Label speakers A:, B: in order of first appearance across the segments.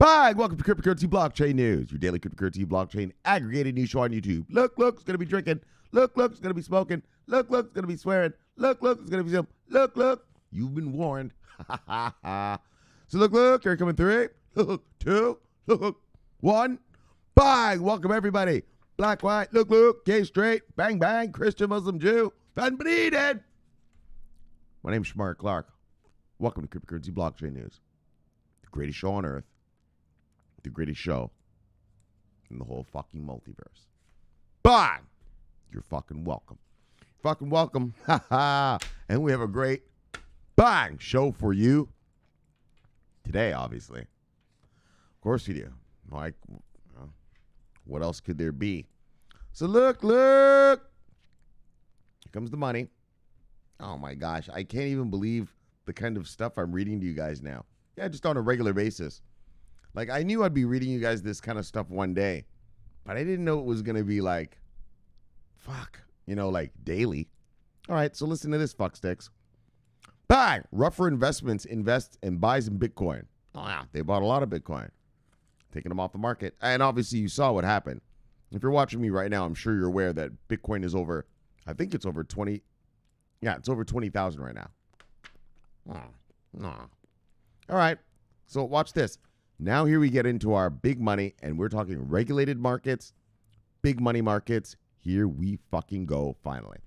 A: Hi, welcome to Cryptocurrency Blockchain News, your daily cryptocurrency blockchain aggregated news show on YouTube. Look, it's going to be drinking. Look, it's going to be smoking. Look, it's going to be swearing. Look, it's going to be some. Look, you've been warned. So look, here coming 3, 2, 1. Bang! Welcome everybody. Black, white, look, gay, straight, bang, bang, Christian, Muslim, Jew, unbelieved. My name is Shomari Clarke. Welcome to Cryptocurrency Blockchain News, the greatest show on earth. The greatest show in the whole fucking multiverse. Bang! You're fucking welcome. Fucking welcome. And we have a great bang show for you today, obviously. Of course we do. Like, what else could there be? So look. Here comes the money. Oh my gosh. I can't even believe the kind of stuff I'm reading to you guys now. Yeah, just on a regular basis. Like, I knew I'd be reading you guys this kind of stuff one day, but I didn't know it was going to be like, like daily. All right, so listen to this, fucksticks. Bang! Ruffer Investments invests and buys in Bitcoin. Oh, yeah, they bought a lot of Bitcoin, taking them off the market. And obviously, you saw what happened. If you're watching me right now, I'm sure you're aware that Bitcoin is over, I think it's over 20. Yeah, it's over 20,000 right now. All right, so watch this. Now here we get into our big money, and we're talking regulated markets, big money markets. Here we fucking go, finally.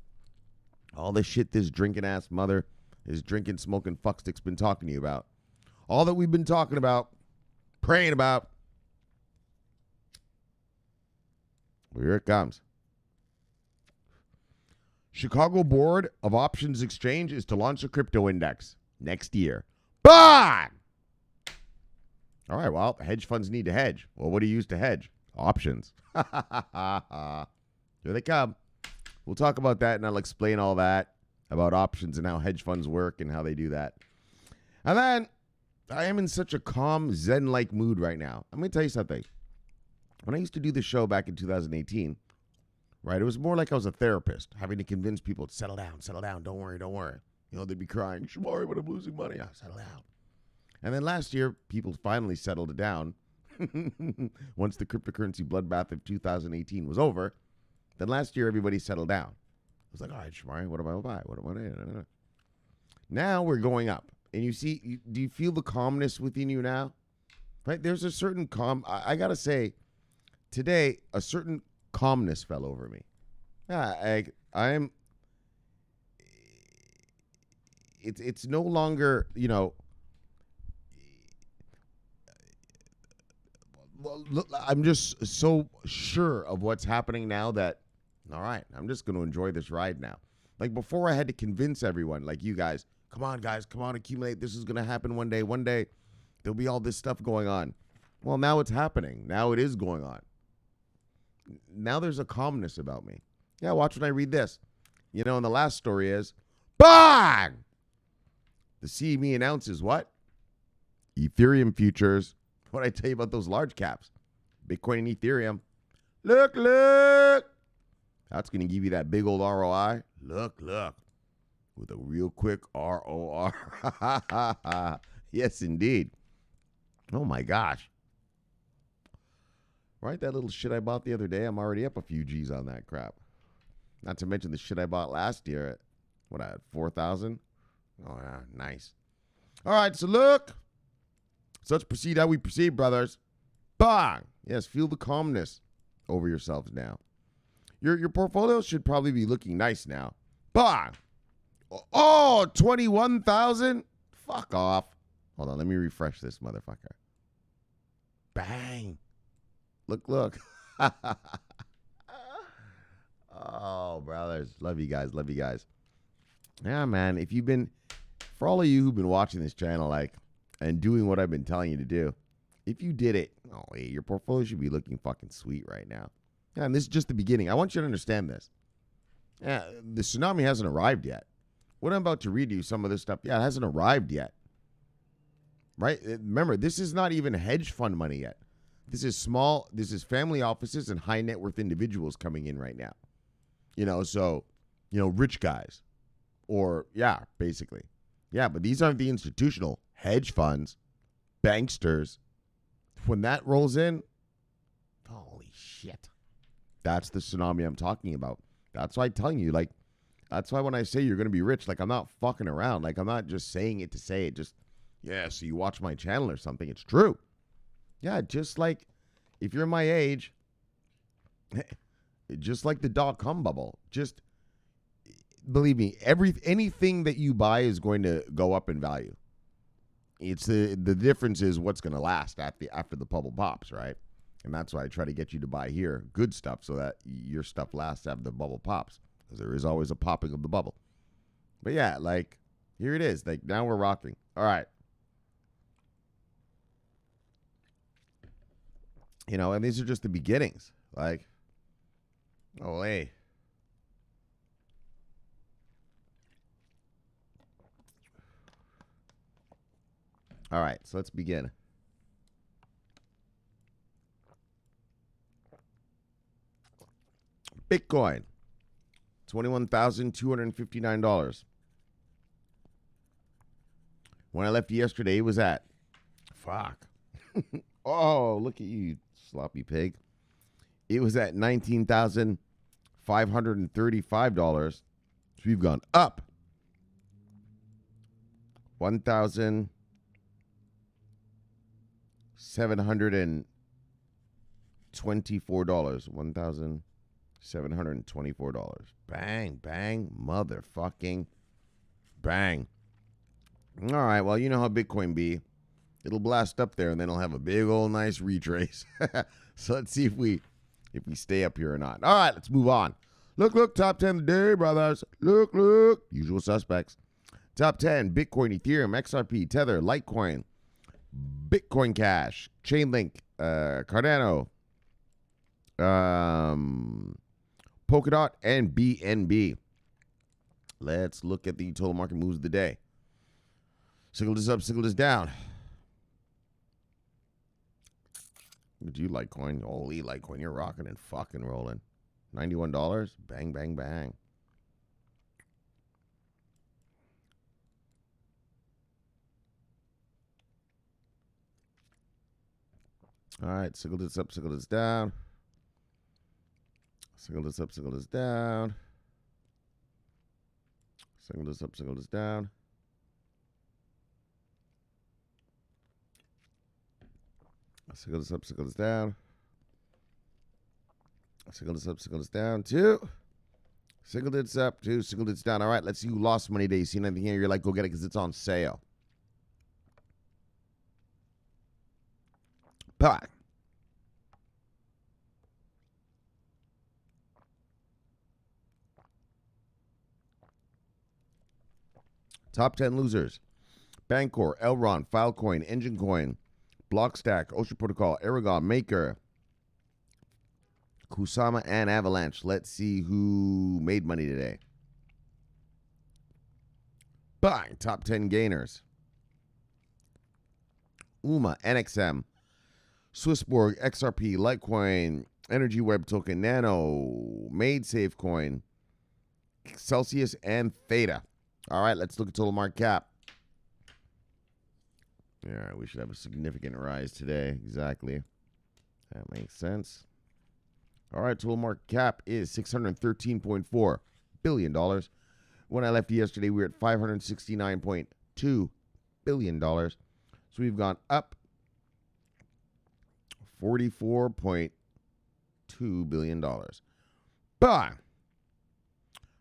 A: All the shit this drinking ass mother, this drinking, smoking fuckstick's been talking to you about. All that we've been talking about, praying about. Well, here it comes. Chicago Board of Options Exchange is to launch a crypto index next year. Bang! All right, well, hedge funds need to hedge. Well, what do you use to hedge? Options. Here they come. We'll talk about that, and I'll explain all that about options and how hedge funds work and how they do that. And then I am in such a calm, zen-like mood right now. I'm going to tell you something. When I used to do the show back in 2018, right, it was more like I was a therapist, having to convince people to settle down, don't worry. You know, they'd be crying, Shomari, but I'm losing money. Settle down. And then last year, people finally settled it down. Once the cryptocurrency bloodbath of 2018 was over, then last year, everybody settled down. I was like, all right, Shomari, what am I going to buy? What am I going to do? Now we're going up. And you see, do you feel the calmness within you now? Right? There's a certain calm. I got to say, today, a certain calmness fell over me. I am. It's no longer, I'm just so sure of what's happening now that, all right, I'm just going to enjoy this ride now. Like before, I had to convince everyone, like you guys, come on, accumulate. This is going to happen one day. One day, there'll be all this stuff going on. Well, now it's happening. Now it is going on. Now there's a calmness about me. Yeah, watch when I read this. And the last story is, bang! The CME announces what? Ethereum futures. What I tell you about those large caps, Bitcoin and Ethereum. Look. That's going to give you that big old ROI. Look. With a real quick ROR. Yes, indeed. Oh, my gosh. Right, that little shit I bought the other day, I'm already up a few G's on that crap. Not to mention the shit I bought last year at, what, I had 4,000? Oh, yeah, nice. All right, so look. So let's proceed how we proceed, brothers. Bang! Yes, feel the calmness over yourselves now. Your portfolio should probably be looking nice now. Bang! Oh, 21,000? Fuck off. Hold on, let me refresh this motherfucker. Bang! Look. Oh, brothers. Love you guys. Yeah, man. For all of you who've been watching this channel, and doing what I've been telling you to do, if you did it, your portfolio should be looking fucking sweet right now. Yeah, and this is just the beginning. I want you to understand this. Yeah, the tsunami hasn't arrived yet. What I'm about to read you, some of this stuff, it hasn't arrived yet. Right? Remember, this is not even hedge fund money yet. This is family offices and high net worth individuals coming in right now. Rich guys. Or, basically. Yeah, but these aren't the institutional hedge funds, banksters. when that rolls in, holy shit. That's the tsunami I'm talking about. That's why I'm telling you, like, that's why when I say you're going to be rich, like, I'm not fucking around. Like, I'm not just saying it to say it. Just, yeah, so you watch my channel or something. It's true. Yeah, just like, if you're my age, just like the dot-com bubble, just believe me, anything that you buy is going to go up in value. It's the difference is what's going to last after the bubble pops, right? And that's why I try to get you to buy here good stuff so that your stuff lasts after the bubble pops, because there is always a popping of the bubble. But yeah, like, here it is. Like, now we're rocking. All right. You know, and these are just the beginnings. Like, oh, hey. All right, so let's begin. Bitcoin, $21,259. When I left yesterday, it was at, fuck. Oh, look at you, sloppy pig. It was at $19,535. So we've gone up $1,724. $1,724. Bang, bang, motherfucking bang. All right, well, you know how Bitcoin be. It'll blast up there, and then it'll have a big old nice retrace. So let's see if we stay up here or not. All right, let's move on. Look, top 10 today, brothers. Look, usual suspects. Top 10, Bitcoin, Ethereum, XRP, Tether, Litecoin, Bitcoin Cash, Chainlink, Cardano, Polkadot, and BNB. Let's look at the total market moves of the day. Signal this up, signal this down. Would you Litecoin? Holy Litecoin, you're rocking and fucking rolling. $91. Bang, bang, bang. All right, signal this up, signal this down. Signal this up, signal this down. Signal this up, signal this down. Signal this up, signal this down. Signal this up, signal this down. Two. Signal this up, two. Signal this down. All right, let's see who lost money today. You see anything here? You're like, go get it because it's on sale. Bye. Top 10 losers. Bancor, Elrond, Filecoin, Engine Coin, Blockstack, Ocean Protocol, Aragon, Maker, Kusama, and Avalanche. Let's see who made money today. Bang! Top 10 gainers. UMA, NXM, Swissborg, XRP, Litecoin, Energy Web Token, Nano, MadeSafe Coin, Celsius, and Theta. All right, let's look at total market cap. Yeah, we should have a significant rise today. Exactly. That makes sense. All right, total market cap is $613.4 billion. When I left yesterday, we were at $569.2 billion. So we've gone up $44.2 billion. Bye.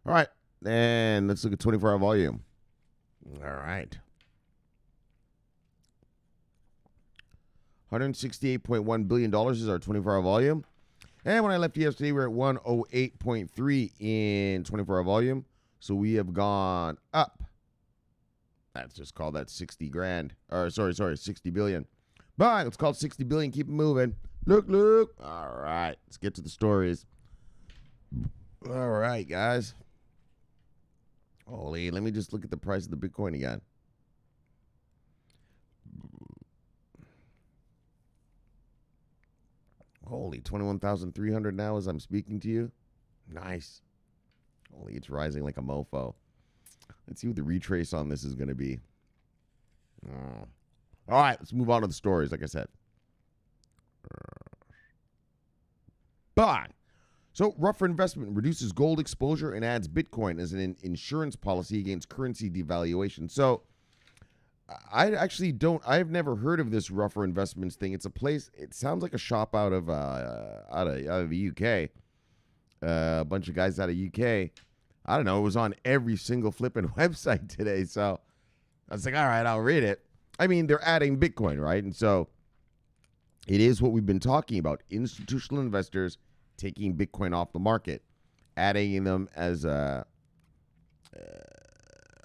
A: All right, and let's look at 24-hour volume. All right. $168.1 billion is our 24-hour volume. And when I left yesterday, we were at 108.3 in 24-hour volume. So we have gone up. Let's just call that 60 grand. Or sorry, 60 billion. But let's call it 60 billion. Keep it moving. Look. All right. Let's get to the stories. All right, guys. Holy, let me just look at the price of the Bitcoin again. Holy, 21,300 now as I'm speaking to you. Nice. Holy, it's rising like a mofo. Let's see what the retrace on this is going to be. All right, let's move on to the stories, like I said. Bang! So Ruffer Investment reduces gold exposure and adds Bitcoin as an insurance policy against currency devaluation. So I've never heard of this Ruffer Investments thing. It's a place, it sounds like a shop out of the UK. A bunch of guys out of UK. I don't know, it was on every single flipping website today. So I was like, all right, I'll read it. I mean, they're adding Bitcoin, right? And so it is what we've been talking about. Institutional investors taking Bitcoin off the market, adding them as a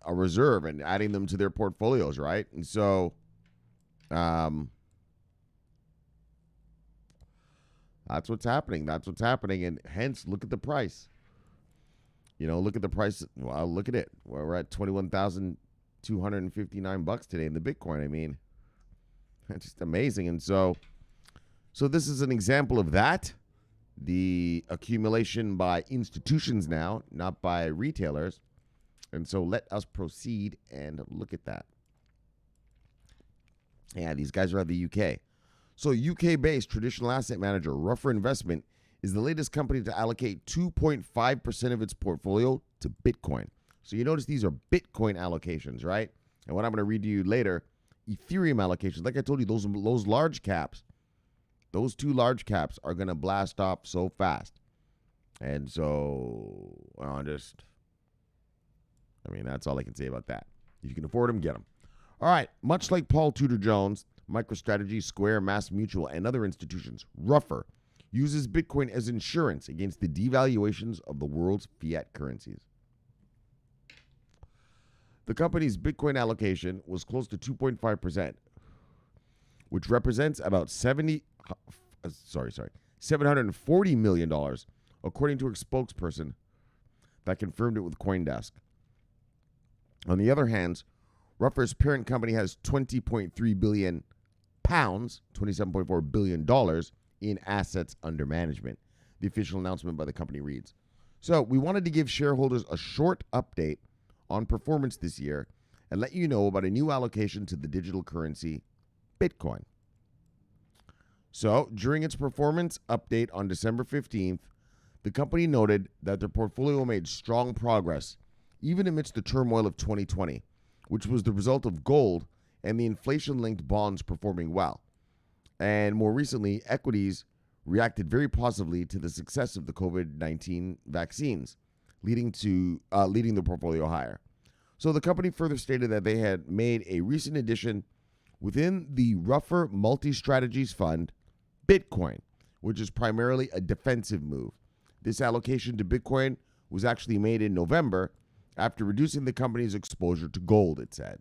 A: reserve and adding them to their portfolios, right? And so that's what's happening. That's what's happening. And hence, look at the price. Look at the price. Well, look at it. We're at $21,259 today in the Bitcoin. I mean, that's just amazing. And so this is an example of that. The accumulation by institutions now, not by retailers. And so let us proceed and look at that. Yeah, these guys are out of the UK. So UK-based traditional asset manager Ruffer Investment is the latest company to allocate 2.5% of its portfolio to Bitcoin. So you notice these are Bitcoin allocations, right? And what I'm going to read to you later, Ethereum allocations. Like I told you, those large caps, those two large caps are going to blast off so fast. And so, that's all I can say about that. If you can afford them, get them. All right. Much like Paul Tudor Jones, MicroStrategy, Square, MassMutual, and other institutions, Ruffer uses Bitcoin as insurance against the devaluations of the world's fiat currencies. The company's Bitcoin allocation was close to 2.5%, which represents about $740 million, according to a spokesperson that confirmed it with CoinDesk. On the other hand, Ruffer's parent company has 20.3 billion pounds, $27.4 billion in assets under management. The official announcement by the company reads. So we wanted to give shareholders a short update on performance this year and let you know about a new allocation to the digital currency, Bitcoin. So during its performance update on December 15th, the company noted that their portfolio made strong progress, even amidst the turmoil of 2020, which was the result of gold and the inflation-linked bonds performing well. And more recently, equities reacted very positively to the success of the COVID-19 vaccines, leading the portfolio higher. So the company further stated that they had made a recent addition within the Ruffer Multi-Strategies Fund, Bitcoin, which is primarily a defensive move. This allocation to Bitcoin was actually made in November after reducing the company's exposure to gold, it said.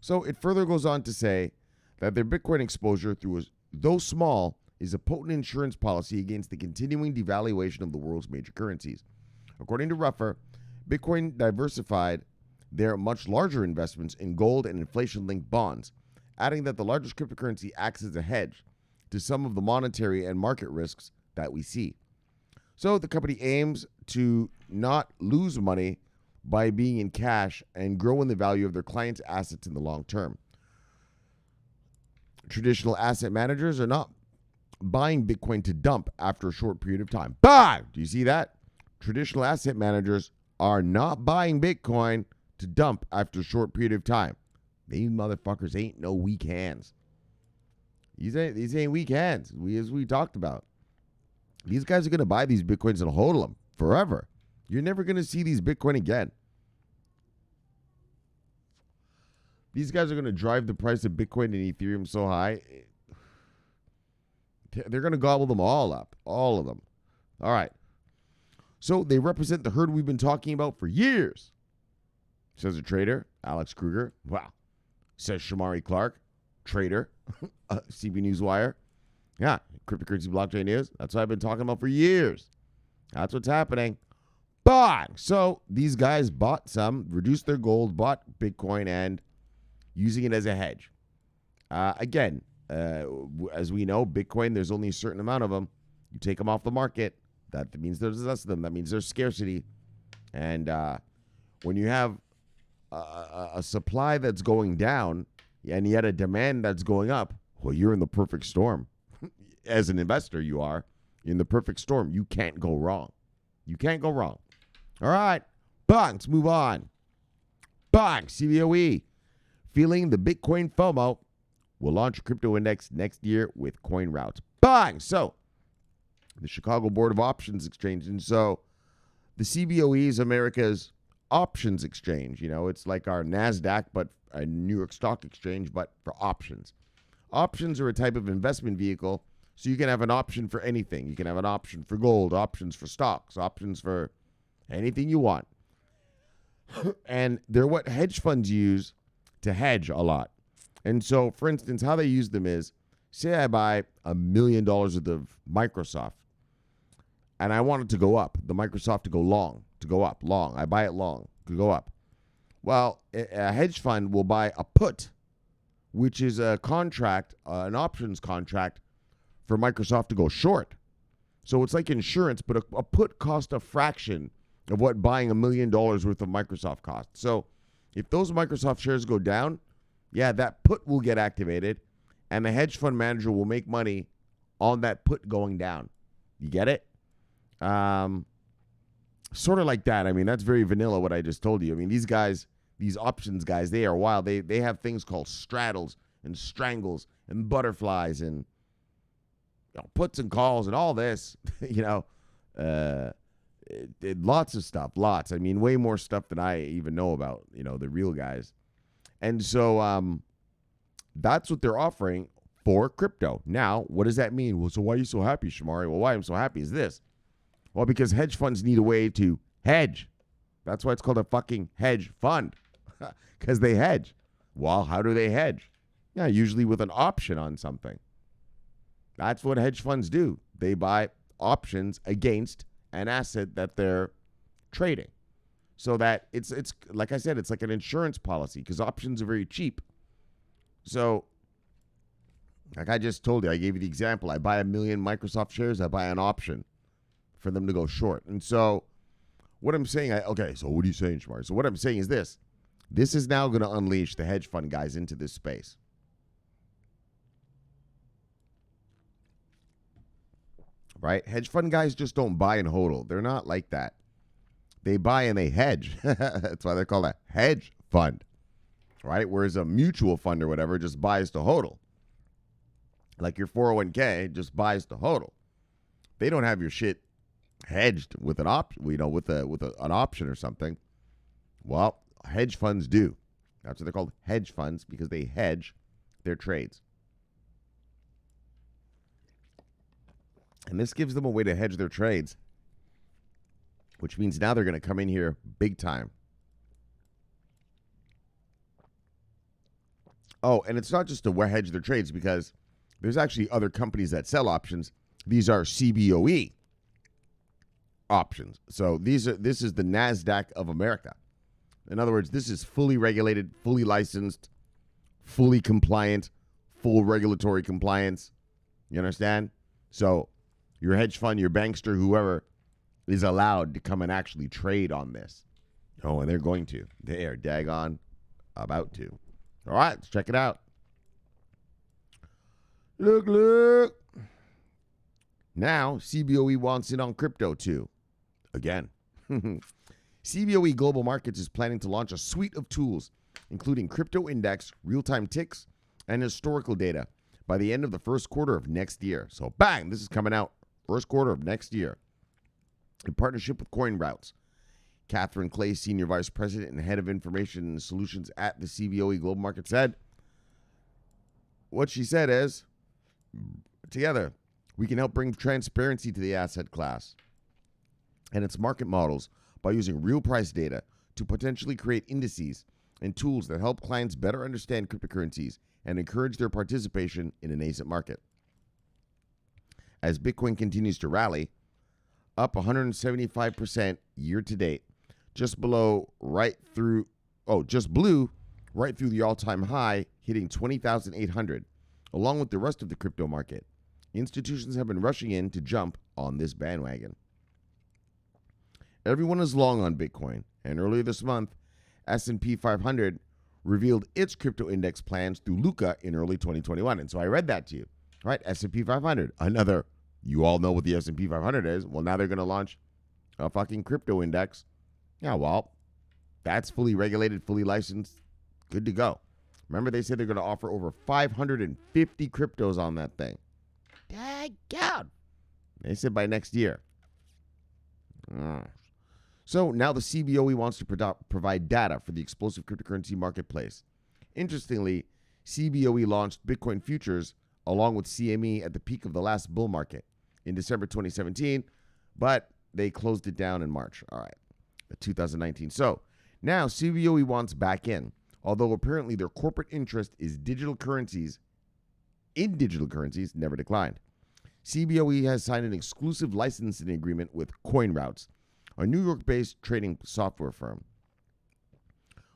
A: So it further goes on to say that their Bitcoin exposure, though small, is a potent insurance policy against the continuing devaluation of the world's major currencies. According to Ruffer, Bitcoin diversified their much larger investments in gold and inflation-linked bonds, adding that the largest cryptocurrency acts as a hedge to some of the monetary and market risks that we see. So the company aims to not lose money by being in cash and grow in the value of their clients' assets in the long term. Traditional asset managers are not buying Bitcoin to dump after a short period of time. Bang! Do you see that? Traditional asset managers are not buying Bitcoin to dump after a short period of time. These motherfuckers ain't no weak hands. These ain't weak hands, as we talked about. These guys are going to buy these Bitcoins and hold them forever. You're never going to see these Bitcoin again. These guys are going to drive the price of Bitcoin and Ethereum so high, they're going to gobble them all up, all of them. All right. So they represent the herd we've been talking about for years, says a trader, Alex Kruger. Wow. Says Shomari Clarke, trader, CB Newswire. Yeah, cryptocurrency blockchain news. That's what I've been talking about for years. That's what's happening. But so these guys bought some, reduced their gold, bought Bitcoin, and using it as a hedge. Again, as we know, Bitcoin, there's only a certain amount of them. You take them off the market, that means there's less of them. That means there's scarcity. And when you have a supply that's going down and yet a demand that's going up, well, you're in the perfect storm. As an investor, you are. In the perfect storm, you can't go wrong. You can't go wrong. All right. Bang, let's move on. Bang, CBOE. Feeling the Bitcoin FOMO will launch a crypto index next year with CoinRoutes. Bang! So, the Chicago Board of Options Exchange. And so, the CBOE is America's options exchange. You know, it's like our NASDAQ, but a New York Stock Exchange, but for options. Options are a type of investment vehicle, so you can have an option for anything. You can have an option for gold, options for stocks, options for anything you want. And they're what hedge funds use to hedge a lot. And so, for instance, how they use them is, say I buy $1 million worth of Microsoft, and I want it to go up, the Microsoft to go long, to go up, long. I buy it long, to go up. Well, a hedge fund will buy a put, which is a contract, an options contract for Microsoft to go short. So it's like insurance, but a put costs a fraction of what buying $1 million worth of Microsoft costs. So if those Microsoft shares go down, yeah, that put will get activated, and the hedge fund manager will make money on that put going down. You get it? Sort of like that. I mean, that's very vanilla what I just told you. I mean, these guys, these options guys, they are wild. They have things called straddles and strangles and butterflies and puts and calls and all this, lots of stuff, lots. I mean, way more stuff than I even know about, the real guys. And so that's what they're offering for crypto. Now, what does that mean? Well, so why are you so happy, Shomari? Well, why I'm so happy is this. Well, because hedge funds need a way to hedge. That's why it's called a fucking hedge fund, because they hedge. Well, how do they hedge? Yeah, usually with an option on something. That's what hedge funds do. They buy options against an asset that they're trading. So that it's like I said, it's like an insurance policy because options are very cheap. So, like I just told you, I gave you the example. I buy 1 million Microsoft shares. I buy an option for them to go short. And so what I'm saying, so what are you saying, Shomari? So what I'm saying is this. This is now going to unleash the hedge fund guys into this space. Right? Hedge fund guys just don't buy and hodl. They're not like that. They buy and they hedge. That's why they're called a hedge fund. Right? Whereas a mutual fund or whatever just buys to hodl. Like your 401k just buys to hodl. They don't have your shit hedged with an option, with an option or something. Well, hedge funds do. That's what they're called, hedge funds, because they hedge their trades. And this gives them a way to hedge their trades, which means now they're going to come in here big time. Oh, and it's not just to hedge their trades, because there's actually other companies that sell options. These are CBOE options. So this is the NASDAQ of America. In other words, this is fully regulated, fully licensed, fully compliant, full regulatory compliance. You understand? So your hedge fund, your bankster, whoever is allowed to come and actually trade on this. Oh, and they're going to. They are daggone about to. All right, let's check it out. Look. Now, CBOE wants in on crypto too. Again. CBOE Global Markets is planning to launch a suite of tools, including crypto index, real-time ticks, and historical data by the end of the first quarter of next year. So, bang, this is coming out first quarter of next year. In partnership with CoinRoutes, Catherine Clay, Senior Vice President and Head of Information and Solutions at the CBOE Global Market, said, what she said is, together, we can help bring transparency to the asset class and its market models by using real price data to potentially create indices and tools that help clients better understand cryptocurrencies and encourage their participation in a nascent market. As Bitcoin continues to rally, up 175% year to date, just blew right through the all-time high, hitting 20,800, along with the rest of the crypto market. Institutions have been rushing in to jump on this bandwagon. Everyone is long on Bitcoin, and earlier this month, S&P 500 revealed its crypto index plans through Luca in early 2021. And so I read that to you, right? S&P 500, another You all know what the S&P 500 is. Well, now they're going to launch a fucking crypto index. Yeah, well, that's fully regulated, fully licensed, good to go. Remember, they said they're going to offer over 550 cryptos on that thing. Daggone. They said by next year. So now the Cboe wants to provide data for the explosive cryptocurrency marketplace. Interestingly, Cboe launched Bitcoin futures along with CME at the peak of the last bull market in December 2017, but they closed it down in March. All right, 2019. So now Cboe wants back in, although apparently their corporate interest is digital currencies. In digital currencies, never declined. Cboe has signed an exclusive licensing agreement with CoinRoutes, a New York-based trading software firm.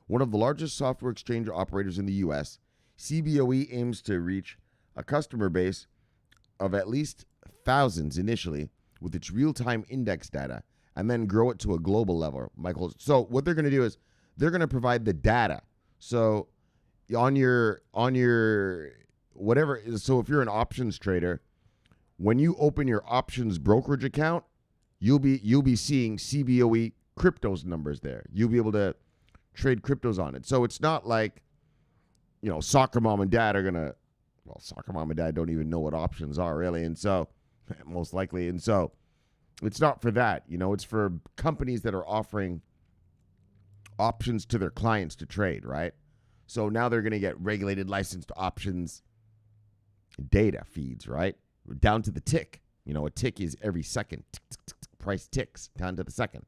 A: One of the largest software exchange operators in the U.S., Cboe aims to reach a customer base of at least thousands initially with its real-time index data and then grow it to a global level. Michael, so what they're going to do is they're going to provide the data. So on your whatever, so if you're an options trader, when you open your options brokerage account, you'll be seeing Cboe cryptos numbers there. You'll be able to trade cryptos on it. So it's not like, soccer mom and dad are going to, soccer mom and dad don't even know what options are really. And so most likely. And so it's not for that, it's for companies that are offering options to their clients to trade, right? So now they're going to get regulated licensed options data feeds, right? Down to the tick. A tick is every second. Tick, tick, tick, tick, price ticks down to the second.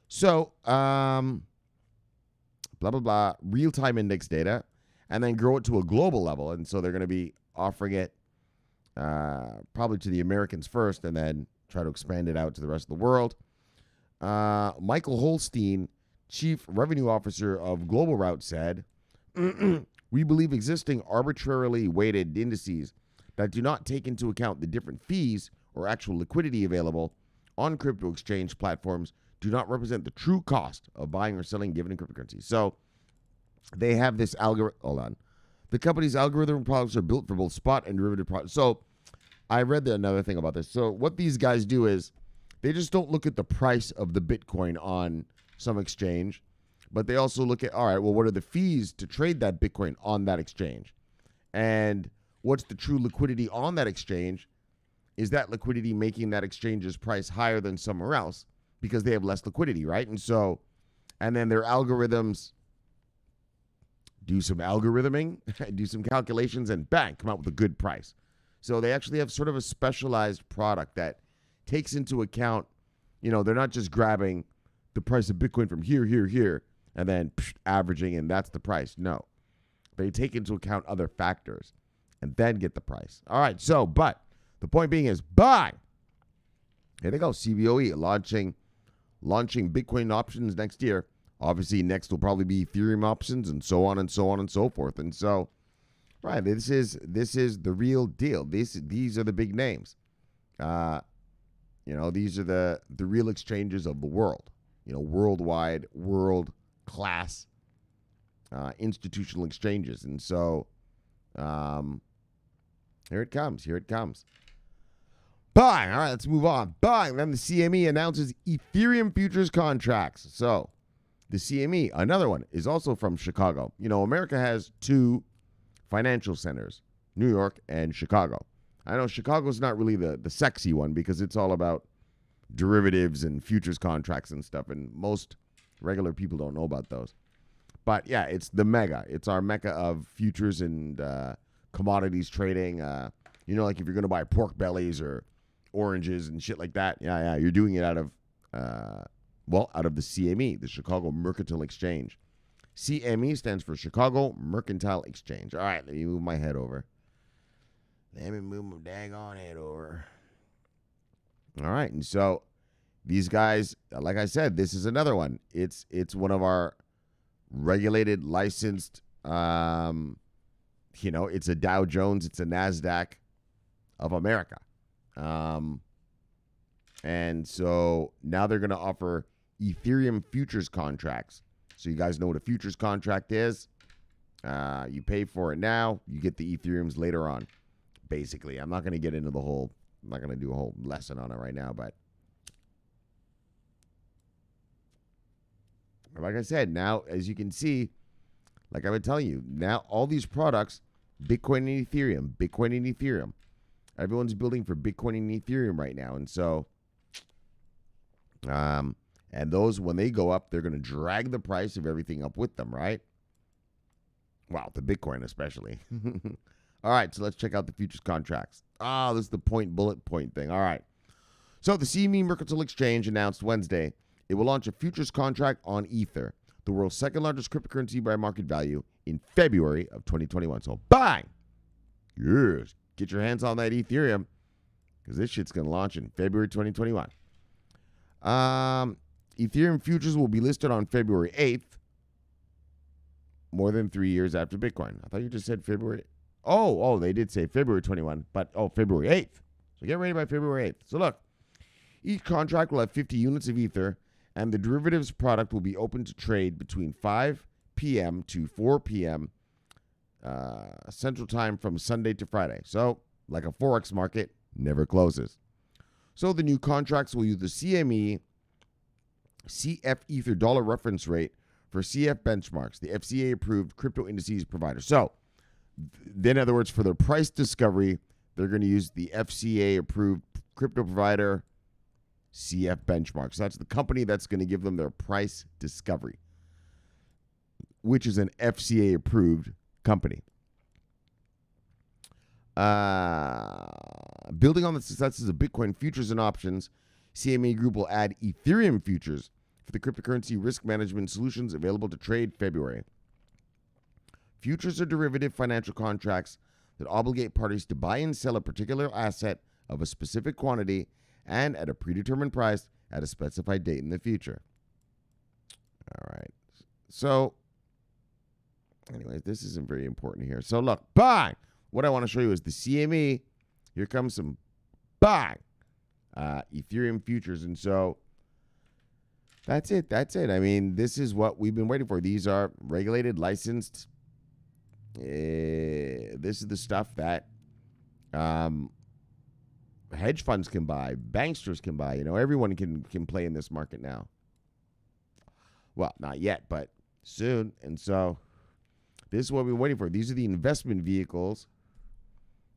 A: So, blah, blah, blah, real-time index data, and then grow it to a global level. And so they're going to be offering it probably to the Americans first and then try to expand it out to the rest of the world. Michael Holstein, Chief Revenue Officer of CoinRoutes, said, "We believe existing arbitrarily weighted indices that do not take into account the different fees or actual liquidity available on crypto exchange platforms do not represent the true cost of buying or selling given cryptocurrency." So they have this algorithm. Hold on. The company's algorithm products are built for both spot and derivative products. So I read another thing about this. So what these guys do is they just don't look at the price of the Bitcoin on some exchange, but they also look at, all right, well, what are the fees to trade that Bitcoin on that exchange? And what's the true liquidity on that exchange? Is that liquidity making that exchange's price higher than somewhere else because they have less liquidity, right? And so, and then their algorithms do some algorithming, do some calculations, and bang, come out with a good price. So they actually have sort of a specialized product that takes into account, they're not just grabbing the price of Bitcoin from here, and then averaging, and that's the price. No, they take into account other factors and then get the price. All right, so, but the point being is buy. Here they go, Cboe launching Bitcoin options next year. Obviously, next will probably be Ethereum options and so on and so on and so forth. And so, right, this is the real deal. These are the big names. These are the real exchanges of the world. Worldwide, world class institutional exchanges. And so, here it comes. Buying. All right, let's move on. Buying. Then the CME announces Ethereum futures contracts. So the CME, another one, is also from Chicago. America has two financial centers, New York and Chicago. I know Chicago's not really the sexy one because it's all about derivatives and futures contracts and stuff, and most regular people don't know about those. But yeah, it's the mega. It's our mecca of futures and commodities trading. Like if you're going to buy pork bellies or oranges and shit like that, yeah, you're doing it out of the CME, the Chicago Mercantile Exchange. CME stands for Chicago Mercantile Exchange. All right, let me move my head over. Let me move my daggone head over. All right, and so these guys, like I said, this is another one. It's one of our regulated, licensed, it's a Dow Jones, it's a NASDAQ of America. And so now they're going to offer Ethereum futures contracts. So you guys know what a futures contract is. You pay for it now. You get the Ethereums later on, basically. I'm not going to get into the whole I'm not going to do a whole lesson on it right now, but like I said, now, as you can see, like I've been telling you, now all these products, Bitcoin and Ethereum, everyone's building for Bitcoin and Ethereum right now. And so, and those, when they go up, they're going to drag the price of everything up with them, right? Wow, the Bitcoin especially. All right, so let's check out the futures contracts. This is the bullet point thing. All right. So the CME Mercantile Exchange announced Wednesday it will launch a futures contract on Ether, the world's second largest cryptocurrency by market value, in February of 2021. So bang! Yes, get your hands on that Ethereum, because this shit's going to launch in February 2021. Ethereum futures will be listed on February 8th, more than 3 years after Bitcoin. I thought you just said February. Oh, they did say February 21, but February 8th. So get ready by February 8th. So look, each contract will have 50 units of Ether, and the derivatives product will be open to trade between 5 p.m. to 4 p.m. Central Time from Sunday to Friday. So, like a Forex market, never closes. So the new contracts will use the CME CF Ether dollar reference rate for CF benchmarks, the FCA-approved crypto indices provider. So, in other words, for their price discovery, they're going to use the FCA-approved crypto provider CF benchmarks. So that's the company that's going to give them their price discovery, which is an FCA-approved company. Building on the successes of Bitcoin futures and options, CME Group will add Ethereum futures for the cryptocurrency risk management solutions available to trade February. Futures are derivative financial contracts that obligate parties to buy and sell a particular asset of a specific quantity and at a predetermined price at a specified date in the future. All right. So, anyways, this isn't very important here. So, look, bang! What I want to show you is the CME. Here comes some bang! Ethereum futures. And so, that's it. I mean, this is what we've been waiting for. These are regulated, licensed. This is the stuff that hedge funds can buy, banksters can buy. Everyone can play in this market now. Well, not yet, but soon. And so this is what we're waiting for. These are the investment vehicles,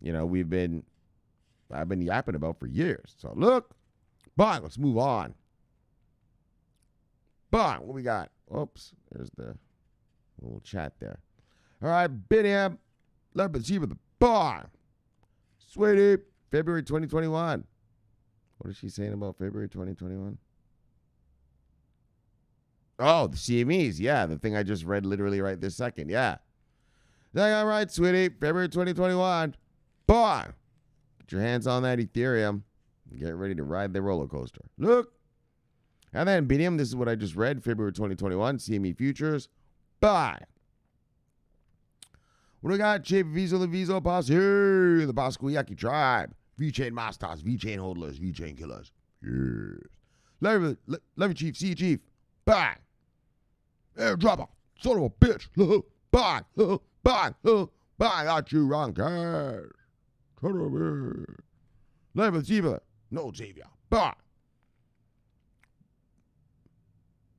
A: I've been yapping about for years. So look, bang, let's move on. Bang, what we got? Oops, there's the little chat there. All right, Bitcoin, let's see with the bang. Sweetie. February 2021. What is she saying about February 2021? Oh, the CMEs. Yeah, the thing I just read literally right this second. Yeah. All right, sweetie. February 2021. Boy, get your hands on that Ethereum. Get ready to ride the roller coaster. Look. And then BTC, this is what I just read. February 2021. CME futures. Bye. What do we got? Chip, Visa, Leviso, Posse, the Basquiat tribe. V-Chain Masters, V-Chain Hodlers, V-Chain Killers. Yes. Love you, Chief. See you, Chief. Bang. Airdropper. Son of a bitch. Bang. Bang. Bang. Got you wrong, cash. Love you, Xavier. No, Xavier. Bang.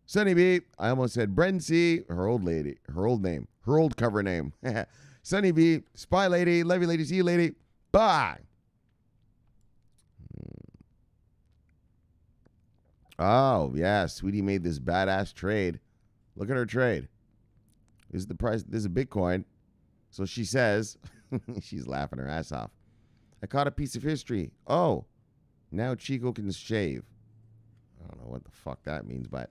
A: Sunny B. I almost said Brency. Her old lady. Her old name. Her old cover name. Sunny B. Spy Lady. Love you, lady. See you, lady. Bang. Oh, yeah. Sweetie made this badass trade. Look at her trade. This is the price. This is a Bitcoin. So she says, she's laughing her ass off. I caught a piece of history. Oh, now Chico can shave. I don't know what the fuck that means, but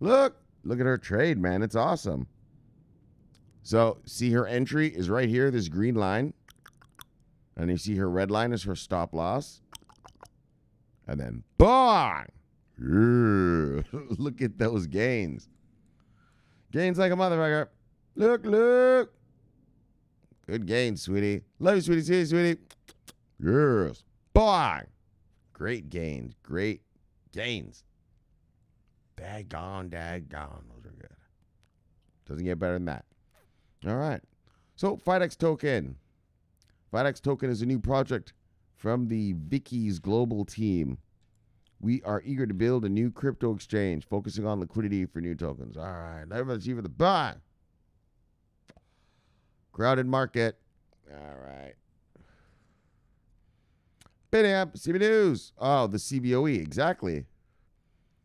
A: look at her trade, man. It's awesome. So see her entry is right here, this green line. And you see her red line is her stop loss. And then, bang! Look at those gains. Gains like a motherfucker. Look. Good gains, sweetie. Love you, sweetie. See you, sweetie. Yes. Bang! Great gains. Great gains. Daggone. Those are good. Doesn't get better than that. All right. So, FIDEX token. FIDEX token is a new project from the Vicky's global team. We are eager to build a new crypto exchange focusing on liquidity for new tokens. All right. Let's see for the buy. Crowded market. All right. Bam, CME News. Oh, the Cboe. Exactly.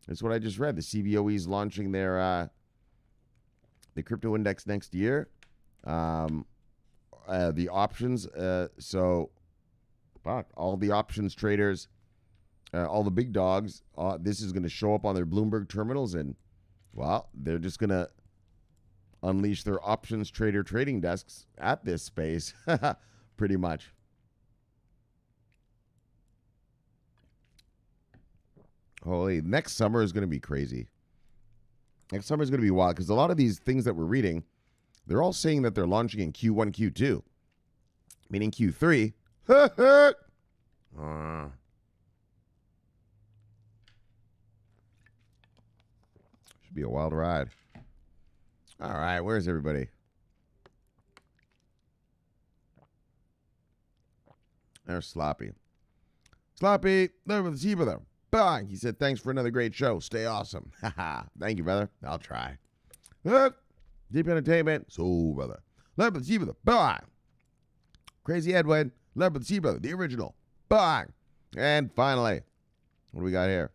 A: That's what I just read. The Cboe is launching their the crypto index next year. The options. So, fuck, all the options traders, all the big dogs, this is going to show up on their Bloomberg terminals, and, well, they're just going to unleash their options trader trading desks at this space, pretty much. Holy, next summer is going to be crazy. Next summer is going to be wild because a lot of these things that we're reading, they're all saying that they're launching in Q1, Q2, meaning Q3. Should be a wild ride. All right, where's everybody? There's Sloppy. Sloppy, there with the T, brother. Bang. He said, thanks for another great show. Stay awesome. Thank you, brother. I'll try. Deep entertainment. So, brother. Leopard with the T, brother. Bang. Crazy Edwin. Leopard with the T, brother. The original. Bang. And finally, what do we got here?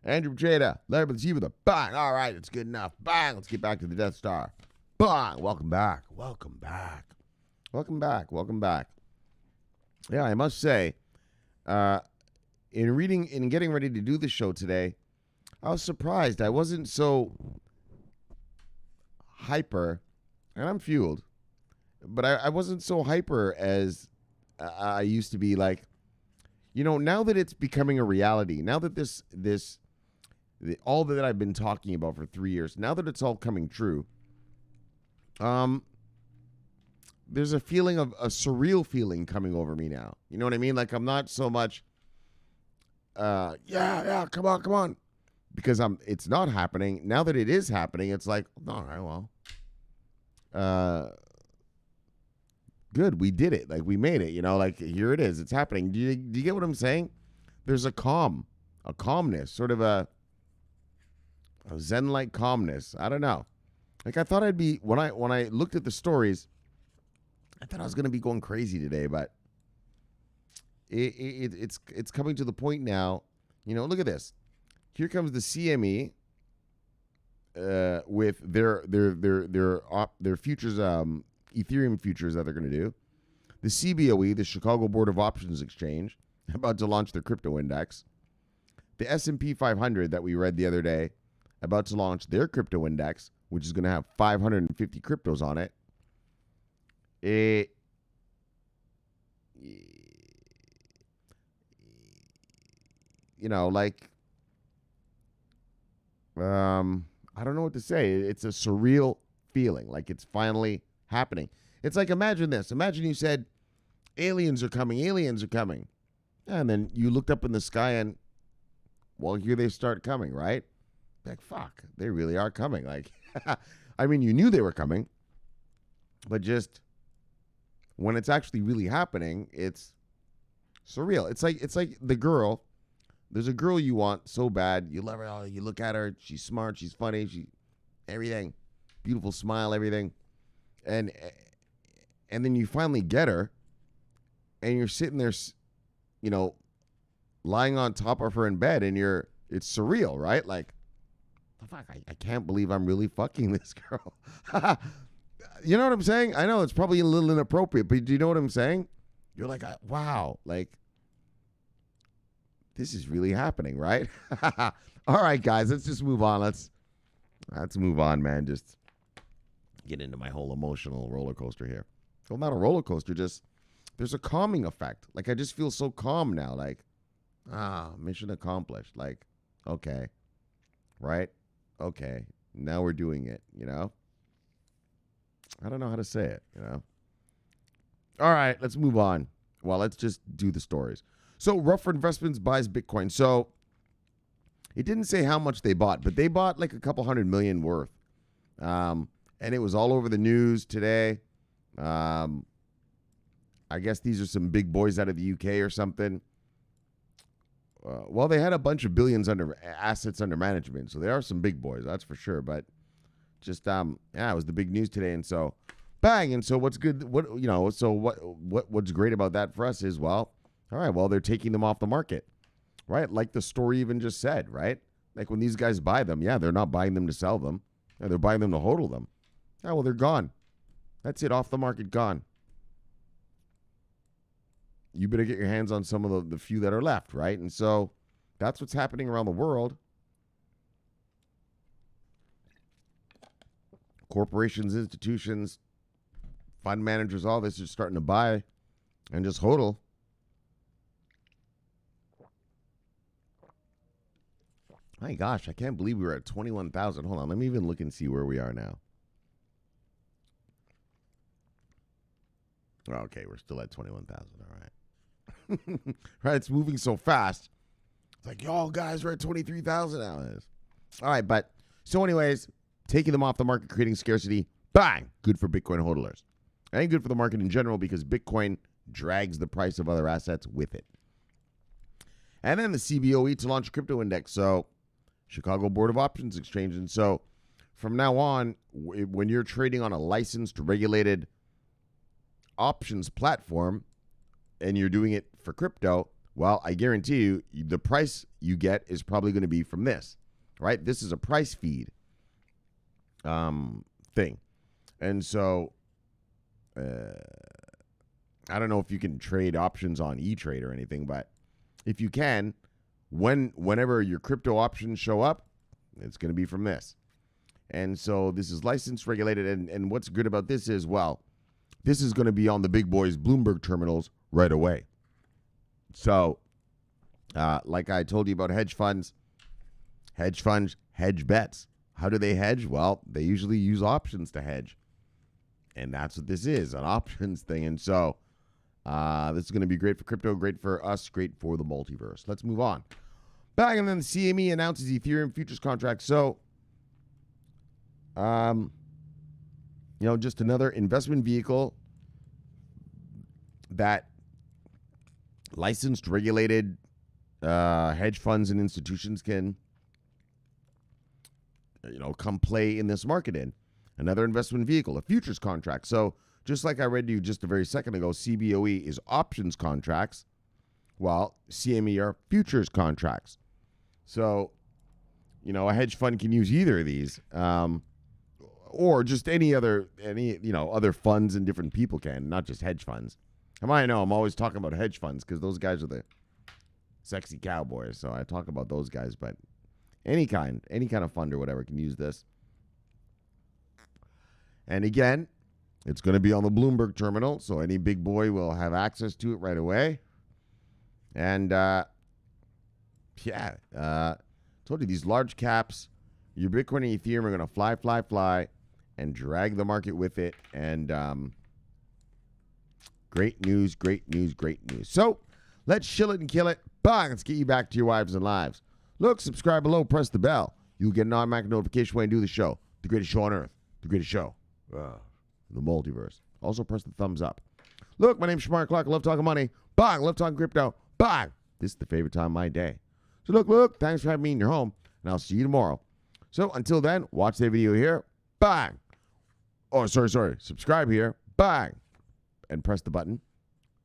A: Andrew Jada. Leopard with the T, brother. Bang. All right, it's good enough. Bang. Let's get back to the Death Star. Bang. Welcome back. Welcome back. Welcome back. Welcome back. Yeah, I must say, in reading and getting ready to do the show today, I was surprised. I wasn't so hyper, and I'm fueled, but I wasn't so hyper as I used to be. Like, you know, now that it's becoming a reality, now that all that I've been talking about for 3 years, now that it's all coming true, there's a feeling of a surreal feeling coming over me now. You know what I mean? Like, I'm not so much, yeah, come on. Because it's not happening. Now that it is happening, it's like, all right, well, good, we did it. Like, we made it, you know, like, here it is. It's happening. Do you get what I'm saying? There's a calmness, sort of a Zen-like calmness. I don't know. Like, I thought I'd be, when I looked at the stories, I thought I was going to be going crazy today, but it's coming to the point now. You know, look at this. Here comes the CME with their futures, Ethereum futures that they're going to do. The Cboe, the Chicago Board of Options Exchange, about to launch their crypto index. The S&P 500 that we read the other day, about to launch their crypto index, which is going to have 550 cryptos on it. You know, like, I don't know what to say. It's a surreal feeling, like it's finally happening. It's like, imagine this. Imagine you said, aliens are coming. And then you looked up in the sky and, well, here they start coming, right? Like, fuck, they really are coming. Like, I mean, you knew they were coming, but just when it's actually really happening, it's surreal. It's like the girl. There's a girl you want so bad. You love her. You look at her. She's smart. She's funny. Everything. Beautiful smile, everything. And then you finally get her, and you're sitting there, you know, lying on top of her in bed, and it's surreal, right? Like, the fuck, I can't believe I'm really fucking this girl. You know what I'm saying? I know it's probably a little inappropriate, but do you know what I'm saying? You're like, wow, like, this is really happening, right? All right, guys, let's just move on. Let's move on, man. Just get into my whole emotional roller coaster here. Well, not a roller coaster, just there's a calming effect. Like, I just feel so calm now. Like, mission accomplished. Like, okay, right? Okay, now we're doing it, you know? I don't know how to say it, you know? All right, let's move on. Well, let's just do the stories. So, Ruffer Investments buys Bitcoin. So, it didn't say how much they bought, but they bought like a couple $100 million worth. And it was all over the news today. I guess these are some big boys out of the UK or something. Well, they had a bunch of billions under assets under management, so they are some big boys, that's for sure. But just yeah, it was the big news today, and so bang. And so what's good? What's great about that for us is, well, all right, well, they're taking them off the market, right? Like the story even just said, right? Like when these guys buy them, yeah, they're not buying them to sell them, yeah, they're buying them to hodl them. Yeah, well, they're gone. That's it, off the market, gone. You better get your hands on some of the few that are left, right? And so that's what's happening around the world. Corporations, institutions, fund managers, all this is starting to buy and just hodl. My gosh, I can't believe we were at 21,000. Hold on, let me even look and see where we are now. Okay, we're still at 21,000, all right. Right, it's moving so fast. It's like, yo, guys, we're at 23,000 now. All right, but so anyways, taking them off the market, creating scarcity, bang, good for Bitcoin hodlers. It ain't good for the market in general because Bitcoin drags the price of other assets with it. And then the Cboe to launch a crypto index. So Chicago Board of Options Exchange. And so from now on, when you're trading on a licensed, regulated options platform, and you're doing it for crypto, well, I guarantee you, the price you get is probably going to be from this, right? This is a price feed thing. And so I don't know if you can trade options on E-Trade or anything, but if you can, whenever your crypto options show up, it's going to be from this. And so this is licensed, regulated, and what's good about this is, well, this is going to be on the big boys' Bloomberg terminals right away. So, like I told you about hedge funds, hedge bets. How do they hedge? Well, they usually use options to hedge. And that's what this is, an options thing. And so, this is going to be great for crypto, great for us, great for the multiverse. Let's move on. Back, and then the CME announces Ethereum futures contract. So, just another investment vehicle that licensed, regulated hedge funds and institutions can, come play in this market in. Another investment vehicle, a futures contract. So just like I read to you just a very second ago, Cboe is options contracts, while CME are futures contracts. So, a hedge fund can use either of these, or just any other funds and different people can, not just hedge funds. I know I'm always talking about hedge funds because those guys are the sexy cowboys. So I talk about those guys, but any kind of fund or whatever can use this. And again, it's going to be on the Bloomberg terminal, so any big boy will have access to it right away. And told you these large caps, your Bitcoin and Ethereum are going to fly, and drag the market with it. And great news. So let's shill it and kill it. Bye. Let's get you back to your wives and lives. Look, subscribe below, press the bell. You'll get an automatic notification when I do the show. The greatest show on earth. The greatest show. The multiverse. Also press the thumbs up. Look, my name's Shomari Clarke. I love talking money. Bye. I love talking crypto. Bye. This is the favorite time of my day. So look, thanks for having me in your home, and I'll see you tomorrow. So until then, watch the video here. Bang. Oh, sorry. Subscribe here. Bang. And press the button,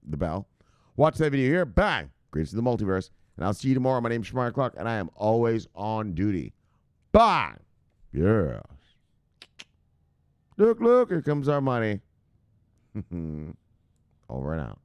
A: the bell. Watch that video here. Bang. Greatest of the multiverse. And I'll see you tomorrow. My name's Shomari Clarke, and I am always on duty. Bang. Yes. Look, here comes our money. Over and out.